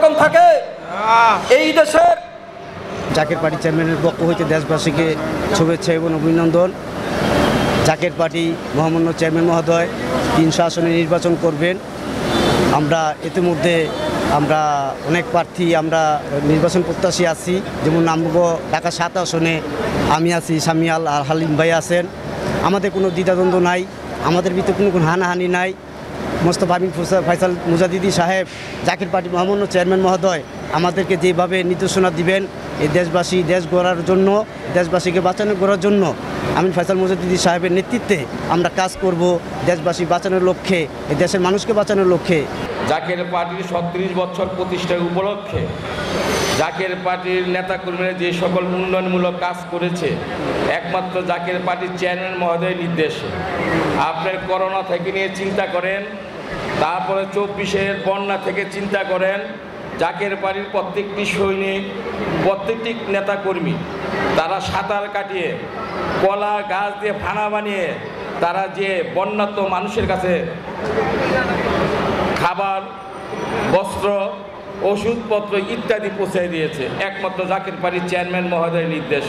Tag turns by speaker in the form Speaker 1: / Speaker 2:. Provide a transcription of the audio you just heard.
Speaker 1: রকম থাকে এই দেশের।
Speaker 2: জাকের পার্টি চেয়ারম্যানের পক্ষ হইতে দেশবাসীকে শুভেচ্ছা এবং অভিনন্দন। জাকের পার্টি মহামান্য চেয়ারম্যান মহোদয় 300 আসনে নির্বাচন করবেন। আমরা ইতিমধ্যে অনেক প্রার্থী নির্বাচন প্রত্যাশী আছি। যেমন নামবো ঢাকা 7 আসনে আমি আছি, সামিয়াল আর হালিম ভাই আছেন। আমাদের কোনো দ্বিধাদ্বন্দ্ব নাই, আমাদের ভিতরে কোনো হানাহানি নাই। মোস্তফা বিন ফয়সাল মুজাদ্দিদি সাহেব জাকের পার্টি মহামান্য চেয়ারম্যান মহোদয় আমাদেরকে যেভাবে নির্দেশনা দিবেন এই দেশবাসী দেশ গড়ার জন্য, দেশবাসীকে বাঁচানো করার জন্য আমিন ফয়সাল মুজাদ্দিদি সাহেবের নেতৃত্বে আমরা কাজ করব দেশবাসী বাঁচানোর লক্ষ্যে, এই দেশের মানুষকে বাঁচানোর লক্ষ্যে।
Speaker 3: জাকের পার্টির 36 বছর প্রতিষ্ঠা উপলক্ষে জাকের পার্টির নেতাকর্মীরা যে সকল উন্নয়নমূলক কাজ করেছে একমাত্র জাকের পার্টির চেয়ারম্যান মহোদয়ের নির্দেশে। আপনার করোনা থেকে নিয়ে চিন্তা করেন, তারপরে 24-এর বন্যা থেকে চিন্তা করেন, জাকের পার্টির প্রত্যেকটি সৈনিক, প্রত্যেকটি নেতাকর্মী তারা সাঁতার কাটিয়ে কলা গাছ দিয়ে ভাড়া বানিয়ে তারা যে বন্যাত্ম মানুষের কাছে খাবার, বস্ত্র, ওষুধপত্র ইত্যাদি পৌঁছে দিয়েছে একমাত্র জাকের পার্টির চেয়ারম্যান মহোদয়ের নির্দেশ।